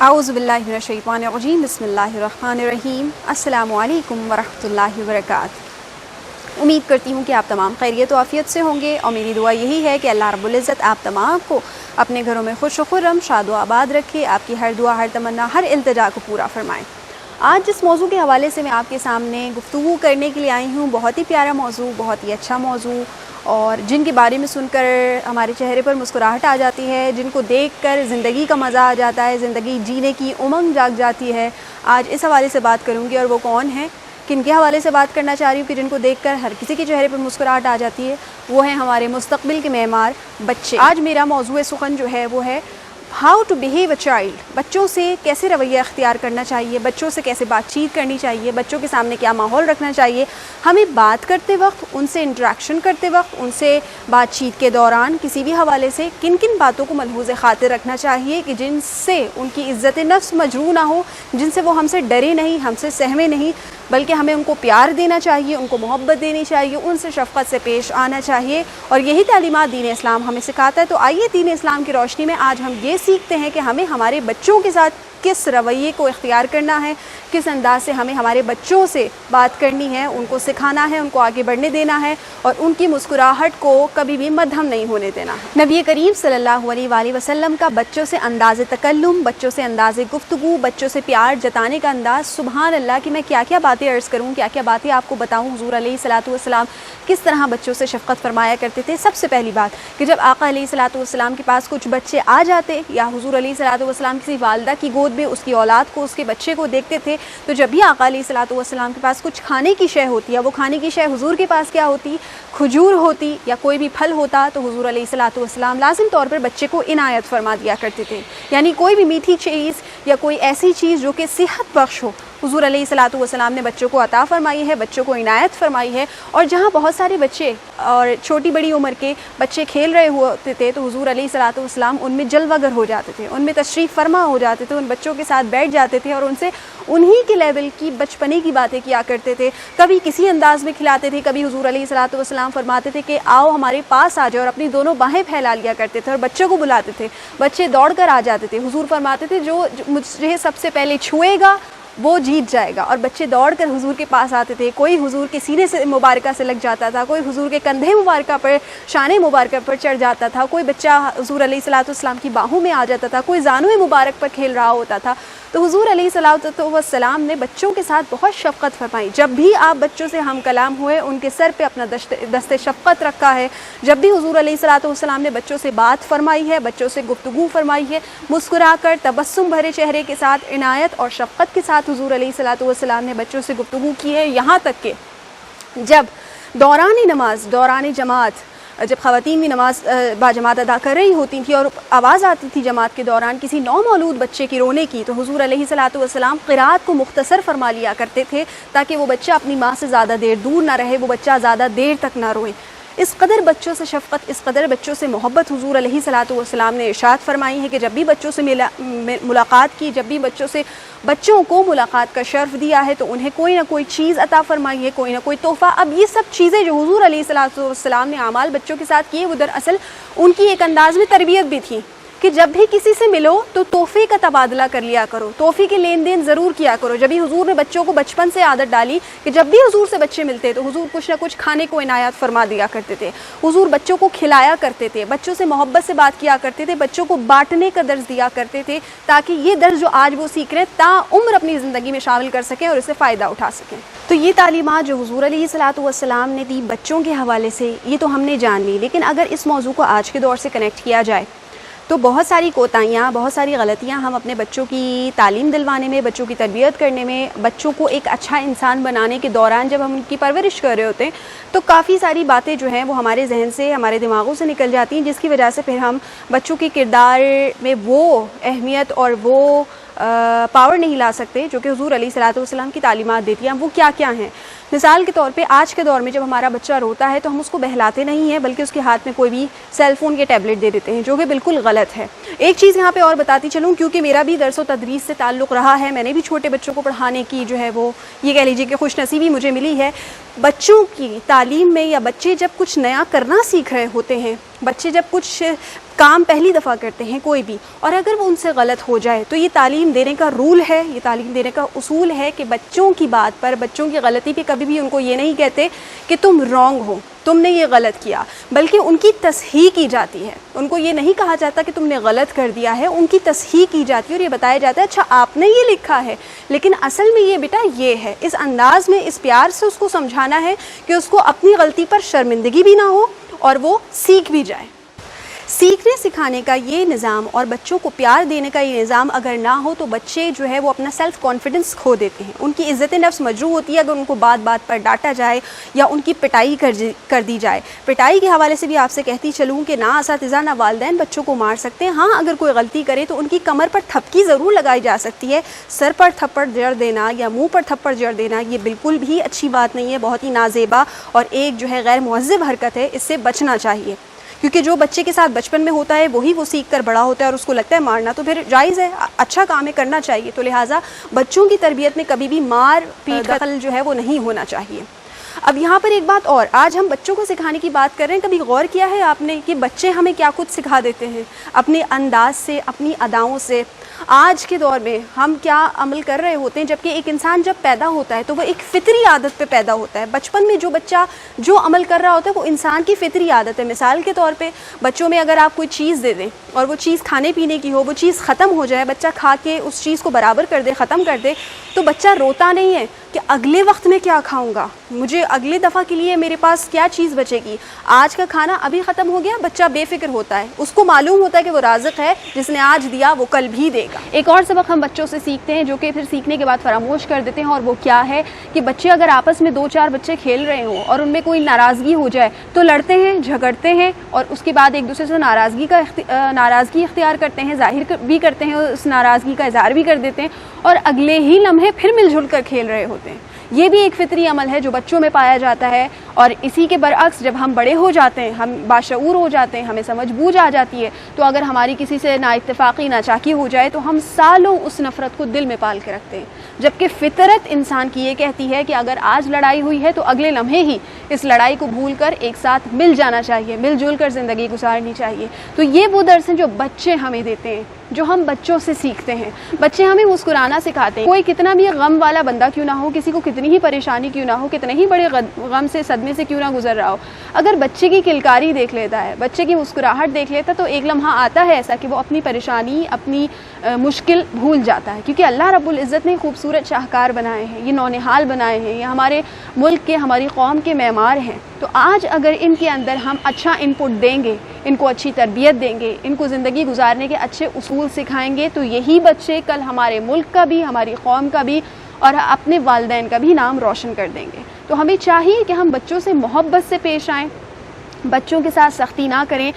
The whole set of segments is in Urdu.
اعوذ باللہ من الشیطان الرجیم بسم اللہ الرحمن الرحیم السلام علیکم ورحمۃ وبرکاتہ۔ امید کرتی ہوں کہ آپ تمام خیریت و عافیت سے ہوں گے، اور میری دعا یہی ہے کہ اللہ رب العزت آپ تمام کو اپنے گھروں میں خوش و خرم، شاد و آباد رکھے، آپ کی ہر دعا، ہر تمنا، ہر التجا کو پورا فرمائے۔ آج جس موضوع کے حوالے سے میں آپ کے سامنے گفتگو کرنے کے لیے آئی ہوں، بہت ہی پیارا موضوع، بہت ہی اچھا موضوع، اور جن کے بارے میں سن کر ہمارے چہرے پر مسکراہٹ آ جاتی ہے، جن کو دیکھ کر زندگی کا مزہ آ جاتا ہے، زندگی جینے کی امنگ جاگ جاتی ہے۔ آج اس حوالے سے بات کروں گی، اور وہ کون ہیں، کن کے حوالے سے بات کرنا چاہ رہی ہوں کہ جن کو دیکھ کر ہر کسی کے چہرے پر مسکراہٹ آ جاتی ہے، وہ ہیں ہمارے مستقبل کے معمار بچے۔ آج میرا موضوع سخن جو ہے وہ ہے how to behave a child. بچوں سے کیسے رویہ اختیار کرنا چاہیے، بچوں سے کیسے بات چیت کرنی چاہیے، بچوں کے سامنے کیا ماحول رکھنا چاہیے، ہمیں بات کرتے وقت، ان سے انٹریکشن کرتے وقت، ان سے بات چیت کے دوران کسی بھی حوالے سے کن کن باتوں کو ملحوظ خاطر رکھنا چاہیے کہ جن سے ان کی عزت نفس مجروح نہ ہو، جن سے وہ ہم سے ڈرے نہیں، ہم سے سہمے نہیں، بلکہ ہمیں ان کو پیار دینا چاہیے، ان کو محبت دینی چاہیے، ان سے شفقت سے پیش آنا چاہیے، اور یہی تعلیمات دین اسلام ہمیں سکھاتا ہے۔ تو آئیے دین اسلام کی روشنی میں آج ہم یہ سیکھتے ہیں کہ ہمیں ہمارے بچوں کے ساتھ کس رویے کو اختیار کرنا ہے، کس انداز سے ہمیں ہمارے بچوں سے بات کرنی ہے، ان کو سکھانا ہے، ان کو آگے بڑھنے دینا ہے، اور ان کی مسکراہٹ کو کبھی بھی مدھم نہیں ہونے دینا ہے۔ نبی کریم صلی اللہ علیہ وآلہ وسلم کا بچوں سے انداز تکلم، بچوں سے انداز گفتگو، بچوں سے پیار جتانے کا انداز، سبحان اللہ کہ میں کیا کیا باتیں عرض کروں، کیا کیا باتیں آپ کو بتاؤں۔ حضور علیہ الصلوۃ والسلام کس طرح بچوں سے شفقت فرمایا کرتے تھے۔ سب سے پہلی بات کہ جب آقا علیہ الصلوۃ والسلام کے پاس کچھ بچے آ جاتے، یا حضور علیہ الصلوۃ والسلام کسی والدہ کی گود میں اس کی اولاد کو، اس کے بچے کو دیکھتے تھے، تو جب بھی آقا علیہ الصلوۃ والسلام کے پاس کچھ کھانے کی شے ہوتی ہے، وہ کھانے کی شے حضور کے پاس کیا ہوتی، کھجور ہوتی یا کوئی بھی پھل ہوتا، تو حضور علیہ الصلوۃ والسلام لازم طور پر بچے کو عنایت فرما دیا کرتے تھے۔ یعنی کوئی بھی میٹھی چیز یا کوئی ایسی چیز جو کہ صحت بخش ہو، حضور علیہ الصلوۃ والسلام نے بچوں کو عطا فرمائی ہے، بچوں کو عنایت فرمائی ہے۔ اور جہاں بہت سارے بچے اور چھوٹی بڑی عمر کے بچے کھیل رہے ہوتے تھے، تو حضور علیہ الصلوۃ والسلام ان میں جلوہ گر ہو جاتے تھے، ان میں تشریف فرما ہو جاتے تھے، ان بچوں کے ساتھ بیٹھ جاتے تھے، اور ان سے انہی کے لیول کی بچپنے کی باتیں کیا کرتے تھے۔ کبھی کسی انداز میں کھلاتے تھے، کبھی حضور علیہ الصلوۃ والسلام فرماتے تھے کہ آؤ ہمارے پاس آ جاؤ، اور اپنی دونوں باہیں پھیلا لیا کرتے تھے اور بچوں کو بلاتے تھے، بچے دوڑ کر آ جاتے تھے۔ حضور فرماتے تھے جو مجھے سب سے پہلے چھوئے گا وہ جیت جائے گا، اور بچے دوڑ کر حضور کے پاس آتے تھے۔ کوئی حضور کے سینے سے مبارکہ سے لگ جاتا تھا، کوئی حضور کے کندھے مبارکہ پر، شان مبارکہ پر چڑھ جاتا تھا، کوئی بچہ حضور علیہ الصلوۃ والسلام کی باہوں میں آ جاتا تھا، کوئی زانو مبارک پر کھیل رہا ہوتا تھا۔ تو حضور علیہ الصلوۃ والسلام نے بچوں کے ساتھ بہت شفقت فرمائی۔ جب بھی آپ بچوں سے ہم کلام ہوئے، ان کے سر پہ اپنا دست شفقت رکھا ہے۔ جب بھی حضور علیہ الصلوۃ والسلام نے بچوں سے بات فرمائی ہے، بچوں سے گفتگو فرمائی ہے، مسکرا کر تبسم بھرے چہرے کے ساتھ، عنایت اور شفقت کے ساتھ حضور علیہ الصلوۃ والسلام نے بچوں سے گفتگو کی ہے۔ یہاں تک کہ جب دوران نماز، دوران جماعت، جب خواتین بھی نماز باجماعت ادا کر رہی ہوتی تھیں اور آواز آتی تھی جماعت کے دوران کسی نومولود بچے کے رونے کی، تو حضور علیہ الصلوۃ والسلام قرات کو مختصر فرما لیا کرتے تھے، تاکہ وہ بچہ اپنی ماں سے زیادہ دیر دور نہ رہے، وہ بچہ زیادہ دیر تک نہ روئے۔ اس قدر بچوں سے شفقت، اس قدر بچوں سے محبت حضور علیہ الصلوۃ والسلام نے ارشاد فرمائی ہے کہ جب بھی بچوں سے ملاقات کی، جب بھی بچوں کو ملاقات کا شرف دیا ہے، تو انہیں کوئی نہ کوئی چیز عطا فرمائی ہے، کوئی نہ کوئی تحفہ۔ اب یہ سب چیزیں جو حضور علیہ الصلوۃ والسلام نے اعمال بچوں کے ساتھ کیے، وہ دراصل ان کی ایک انداز میں تربیت بھی تھی کہ جب بھی کسی سے ملو تو تحفے کا تبادلہ کر لیا کرو، تحفے کے لین دین ضرور کیا کرو۔ جب بھی حضور نے بچوں کو بچپن سے عادت ڈالی کہ جب بھی حضور سے بچے ملتے تو حضور کچھ نہ کچھ کھانے کو عنایت فرما دیا کرتے تھے، حضور بچوں کو کھلایا کرتے تھے، بچوں سے محبت سے بات کیا کرتے تھے، بچوں کو بانٹنے کا درس دیا کرتے تھے، تاکہ یہ درس جو آج وہ سیکھ رہے ہیں تا عمر اپنی زندگی میں شامل کر سکیں اور اسے فائدہ اٹھا سکیں۔ تو یہ تعلیمات جو حضور علیہ الصلوۃ والسلام نے دی بچوں کے حوالے سے، یہ تو ہم نے جان لی، لیکن اگر اس موضوع کو آج کے دور سے کنیکٹ کیا جائے تو بہت ساری کوتاہیاں، بہت ساری غلطیاں ہم اپنے بچوں کی تعلیم دلوانے میں، بچوں کی تربیت کرنے میں، بچوں کو ایک اچھا انسان بنانے کے دوران جب ہم ان کی پرورش کر رہے ہوتے ہیں، تو کافی ساری باتیں جو ہیں وہ ہمارے ذہن سے، ہمارے دماغوں سے نکل جاتی ہیں، جس کی وجہ سے پھر ہم بچوں کے کردار میں وہ اہمیت اور وہ پاور نہیں لا سکتے جو کہ حضور علیہ الصلوۃ والسلام کی تعلیمات دیتی ہیں۔ وہ کیا کیا ہیں؟ مثال کے طور پہ آج کے دور میں جب ہمارا بچہ روتا ہے تو ہم اس کو بہلاتے نہیں ہیں بلکہ اس کے ہاتھ میں کوئی بھی سیل فون یا ٹیبلٹ دے دیتے ہیں، جو کہ بالکل غلط ہے۔ ایک چیز یہاں پہ اور بتاتی چلوں، کیونکہ میرا بھی درس و تدریس سے تعلق رہا ہے، میں نے بھی چھوٹے بچوں کو پڑھانے کی جو ہے وہ یہ کہہ لیجیے کہ خوش نصیبی مجھے ملی ہے۔ بچوں کی تعلیم میں یا بچے جب کچھ نیا کرنا سیکھ رہے ہوتے ہیں، بچے جب کچھ کام پہلی دفعہ کرتے ہیں کوئی بھی، اور اگر وہ ان سے غلط ہو جائے تو یہ تعلیم دینے کا رول ہے، یہ تعلیم دینے کا اصول ہے کہ بچوں کی بات پر، بچوں کی غلطی پہ کبھی بھی ان کو یہ نہیں کہتے کہ تم رانگ ہو، تم نے یہ غلط کیا، بلکہ ان کی تصحیح کی جاتی ہے۔ ان کو یہ نہیں کہا جاتا کہ تم نے غلط کر دیا ہے، ان کی تصحیح کی جاتی ہے اور یہ بتایا جاتا ہے اچھا آپ نے یہ لکھا ہے لیکن اصل میں یہ بیٹا یہ ہے۔ اس انداز میں، اس پیار سے اس کو سمجھانا ہے کہ اس کو اپنی غلطی پر شرمندگی بھی نہ ہو اور وہ سیکھ بھی جائے۔ سیکھنے سکھانے کا یہ نظام اور بچوں کو پیار دینے کا یہ نظام اگر نہ ہو تو بچے جو ہے وہ اپنا سیلف کانفیڈنس کھو دیتے ہیں، ان کی عزت نفس مجروح ہوتی ہے اگر ان کو بات بات پر ڈانٹا جائے یا ان کی پٹائی کر دی جائے۔ پٹائی کے حوالے سے بھی آپ سے کہتی چلوں کہ نہ اساتذہ نہ والدین بچوں کو مار سکتے ہیں، ہاں اگر کوئی غلطی کرے تو ان کی کمر پر تھپکی ضرور لگائی جا سکتی ہے، سر پر تھپڑ جڑ دینا یا منہ پر تھپڑ جڑ دینا یہ بالکل بھی اچھی بات نہیں ہے، بہت ہی نازیبا اور ایک جو ہے غیر مہذب حرکت ہے، اس سے بچنا چاہیے، کیونکہ جو بچے کے ساتھ بچپن میں ہوتا ہے وہی وہ سیکھ کر بڑا ہوتا ہے اور اس کو لگتا ہے مارنا تو پھر جائز ہے، اچھا کام ہے، کرنا چاہیے۔ تو لہٰذا بچوں کی تربیت میں کبھی بھی مار پیٹ دخل جو ہے وہ نہیں ہونا چاہیے۔ اب یہاں پر ایک بات اور، آج ہم بچوں کو سکھانے کی بات کر رہے ہیں، کبھی غور کیا ہے آپ نے کہ بچے ہمیں کیا کچھ سکھا دیتے ہیں اپنے انداز سے، اپنی اداؤں سے؟ آج کے دور میں ہم کیا عمل کر رہے ہوتے ہیں، جبکہ ایک انسان جب پیدا ہوتا ہے تو وہ ایک فطری عادت پہ پیدا ہوتا ہے۔ بچپن میں جو بچہ جو عمل کر رہا ہوتا ہے وہ انسان کی فطری عادت ہے۔ مثال کے طور پہ بچوں میں اگر آپ کوئی چیز دے دیں اور وہ چیز کھانے پینے کی ہو، وہ چیز ختم ہو جائے، بچہ کھا کے اس چیز کو برابر کر دے، ختم کر دے، تو بچہ روتا نہیں ہے کہ اگلے وقت میں کیا کھاؤں گا، مجھے اگلے دفعہ کے لیے میرے پاس کیا چیز بچے گی، آج کا کھانا ابھی ختم ہو گیا۔ بچہ بے فکر ہوتا ہے، اس کو معلوم ہوتا ہے کہ وہ رازق ہے، جس نے آج دیا وہ کل بھی دے گا۔ ایک اور سبق ہم بچوں سے سیکھتے ہیں جو کہ پھر سیکھنے کے بعد فراموش کر دیتے ہیں، اور وہ کیا ہے کہ بچے اگر آپس میں 2-4 بچے کھیل رہے ہوں اور ان میں کوئی ناراضگی ہو جائے تو لڑتے ہیں، جھگڑتے ہیں اور اس کے بعد ایک دوسرے سے ناراضگی اختیار کرتے ہیں، ظاہر بھی کرتے ہیں، اس ناراضگی کا اظہار بھی کر دیتے ہیں اور اگلے ہی لمحے پھر مل جل کر کھیل رہے ہوتے ہیں۔ یہ بھی ایک فطری عمل ہے جو بچوں میں پایا جاتا ہے، اور اسی کے برعکس جب ہم بڑے ہو جاتے ہیں، ہم باشعور ہو جاتے ہیں، ہمیں سمجھ بوجھ آ جاتی ہے، تو اگر ہماری کسی سے نا اتفاقی ناچاکی ہو جائے تو ہم سالوں اس نفرت کو دل میں پال کے رکھتے ہیں، جبکہ فطرت انسان کی یہ کہتی ہے کہ اگر آج لڑائی ہوئی ہے تو اگلے لمحے ہی اس لڑائی کو بھول کر ایک ساتھ مل جانا چاہیے، مل جل کر زندگی گزارنی چاہیے۔ تو یہ وہ درس ہیں جو بچے ہمیں دیتے ہیں، جو ہم بچوں سے سیکھتے ہیں۔ بچے ہمیں مسکرانا سکھاتے ہیں، کوئی کتنا بھی غم والا بندہ کیوں نہ ہو، کسی کو کتنی ہی پریشانی کیوں نہ ہو، کتنے ہی بڑے غم سے، صدمے سے کیوں نہ گزر رہا ہو، اگر بچے کی کلکاری دیکھ لیتا ہے، بچے کی مسکراہٹ دیکھ لیتا تو ایک لمحہ آتا ہے ایسا کہ وہ اپنی پریشانی، اپنی مشکل بھول جاتا ہے، کیونکہ اللہ رب العزت نے خوبصورت شاہکار بنائے ہیں، یہ نونہال بنائے ہیں، یہ ہمارے ملک کے، ہماری قوم کے معمار ہیں۔ تو آج اگر ان کے اندر ہم اچھا انپٹ دیں گے، ان کو اچھی تربیت دیں گے، ان کو زندگی گزارنے کے اچھے اصول سکھائیں گے، تو یہی بچے کل ہمارے ملک کا بھی، ہماری قوم کا بھی اور اپنے والدین کا بھی نام روشن کر دیں گے۔ تو ہمیں چاہیے کہ ہم بچوں سے محبت سے پیش آئیں، بچوں کے ساتھ سختی نہ کریں۔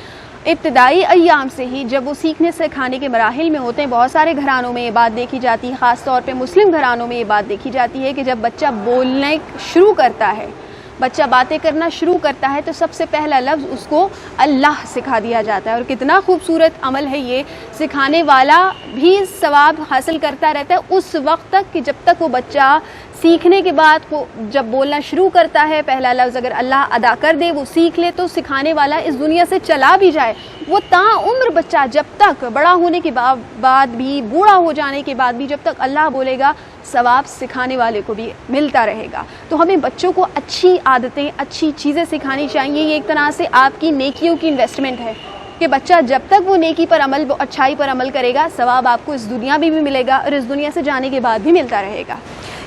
ابتدائی ایام سے ہی جب وہ سیکھنے سکھانے کے مراحل میں ہوتے ہیں، بہت سارے گھرانوں میں یہ بات دیکھی جاتی ہے، خاص طور پہ مسلم گھرانوں میں یہ بات دیکھی جاتی ہے کہ جب بچہ بولنے شروع کرتا ہے، بچہ باتیں کرنا شروع کرتا ہے، تو سب سے پہلا لفظ اس کو اللہ سکھا دیا جاتا ہے، اور کتنا خوبصورت عمل ہے یہ، سکھانے والا بھی ثواب حاصل کرتا رہتا ہے اس وقت تک کہ جب تک وہ بچہ سیکھنے کے بعد وہ جب بولنا شروع کرتا ہے، پہلا لفظ اگر اللہ ادا کر دے، وہ سیکھ لے، تو سکھانے والا اس دنیا سے چلا بھی جائے، وہ تا عمر بچہ جب تک بڑا ہونے کے بعد بھی، بوڑھا ہو جانے کے بعد بھی، جب تک اللہ بولے گا، ثواب سکھانے والے کو بھی ملتا رہے گا۔ تو ہمیں بچوں کو اچھی عادتیں، اچھی چیزیں سکھانی چاہیے۔ یہ ایک طرح سے آپ کی نیکیوں کی انویسٹمنٹ ہے کہ بچہ جب تک وہ نیکی پر عمل، وہ اچھائی پر عمل کرے گا، ثواب آپ کو اس دنیا میں بھی ملے گا اور اس دنیا سے جانے کے بعد بھی ملتا رہے گا۔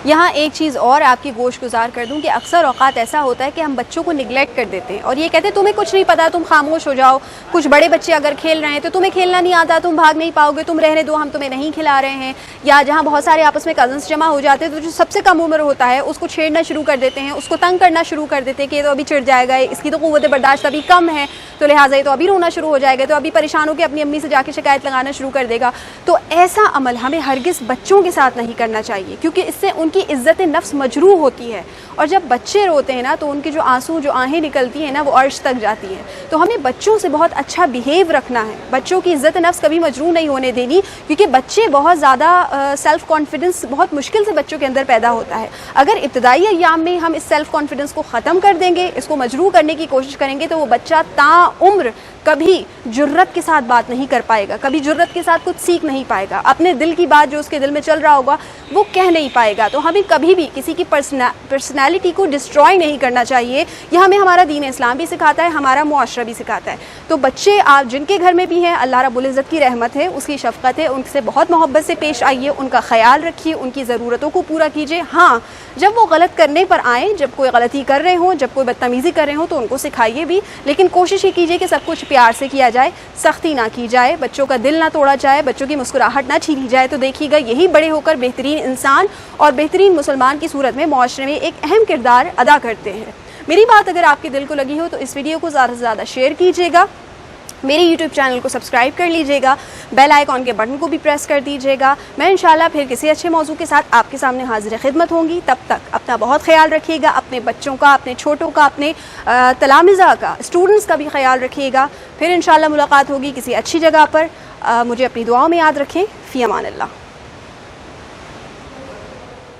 یہاں ایک چیز اور آپ کی گوش گزار کر دوں کہ اکثر اوقات ایسا ہوتا ہے کہ ہم بچوں کو نگلیکٹ کر دیتے ہیں اور یہ کہتے ہیں تمہیں کچھ نہیں پتا، تم خاموش ہو جاؤ، کچھ بڑے بچے اگر کھیل رہے ہیں تو تمہیں کھیلنا نہیں آتا، تم بھاگ نہیں پاؤ گے، تم رہنے دو، ہم تمہیں نہیں کھلا رہے ہیں۔ یا جہاں بہت سارے آپس میں کزنس جمع ہو جاتے ہیں تو جو سب سے کم عمر ہوتا ہے اس کو چھیڑنا شروع کر دیتے ہیں، اس کو تنگ کرنا شروع کر دیتے ہیں کہ یہ تو ابھی چڑھ جائے گا، اس کی تو قوت برداشت ابھی کم ہے، تو لہٰذا یہ تو ابھی رونا شروع ہو جائے گا، تو ابھی پریشان ہو کے اپنی امی سے جا کے شکایت لگانا شروع کر دے گا۔ تو ایسا عمل ہمیں ہرگز بچوں کے ساتھ نہیں کرنا چاہیے، کیونکہ اس سے ان کی عزت نفس مجروح ہوتی ہے. اور جب بچے روتے ہیں نا تو ان کے جو آنسو جو آہیں نکلتی ہیں نا وہ عرش تک جاتی ہیں. تو ہمیں بچوں سے بہت اچھا بیہیو رکھنا ہے, بچوں کی عزت نفس کبھی مجروح نہیں ہونے دینی, کیونکہ بچے بہت زیادہ سیلف کانفیڈنس بہت مشکل سے بچوں کے اندر پیدا ہوتا ہے. اگر ابتدائی ایام میں ہم اس سیلف کانفیڈنس کو ختم کر دیں گے, اس کو مجروح کرنے کی کوشش کریں گے, تو وہ بچہ تا عمر کبھی جرت کے ساتھ بات نہیں کر پائے گا, کبھی جرت کے ساتھ کچھ سیکھ نہیں پائے گا, اپنے دل کی بات جو اس کے دل میں چل رہا ہوگا وہ کہہ نہیں پائے گا. تو ہمیں کبھی بھی کسی کی پرسنالٹی کو ڈسٹرائے نہیں کرنا چاہیے. یہ ہمیں ہمارا دین اسلام بھی سکھاتا ہے, ہمارا معاشرہ بھی سکھاتا ہے. تو بچے آپ جن کے گھر میں بھی ہیں, اللہ رب العزت کی رحمت ہے, اس کی شفقت ہے, ان سے بہت محبت سے پیش آئیے, ان کا خیال رکھیے, ان کی ضرورتوں کو پورا کیجیے. ہاں جب وہ غلط کرنے پر آئیں, جب کوئی غلطی کر رہے ہوں, جب کوئی بدتمیزی کر رہے ہوں تو ان کو سکھائیے بھی, لیکن کوشش یہ کیجیے کہ سب کچھ پیار سے کیا جائے, سختی نہ کی جائے, بچوں کا دل نہ توڑا جائے, بچوں کی مسکراہٹ نہ چھینی جائے. تو دیکھیے گا یہی بڑے ہو کر بہترین انسان اور بہترین مسلمان کی صورت میں معاشرے میں ایک اہم کردار ادا کرتے ہیں. میری بات اگر آپ کے دل کو لگی ہو تو اس ویڈیو کو زیادہ سے زیادہ شیئر کیجیے گا, میرے یوٹیوب چینل کو سبسکرائب کر لیجیے گا, بیل آئیکن کے بٹن کو بھی پریس کر دیجیے گا. میں انشاءاللہ پھر کسی اچھے موضوع کے ساتھ آپ کے سامنے حاضر خدمت ہوں گی. تب تک اپنا بہت خیال رکھیے گا, اپنے بچوں کا, اپنے چھوٹوں کا, اپنے تلامذہ کا, اسٹوڈنٹس کا بھی خیال رکھیے گا. پھر انشاءاللہ ملاقات ہوگی کسی اچھی جگہ پر. مجھے اپنی دعاؤں میں یاد رکھیں. فی امان اللہ.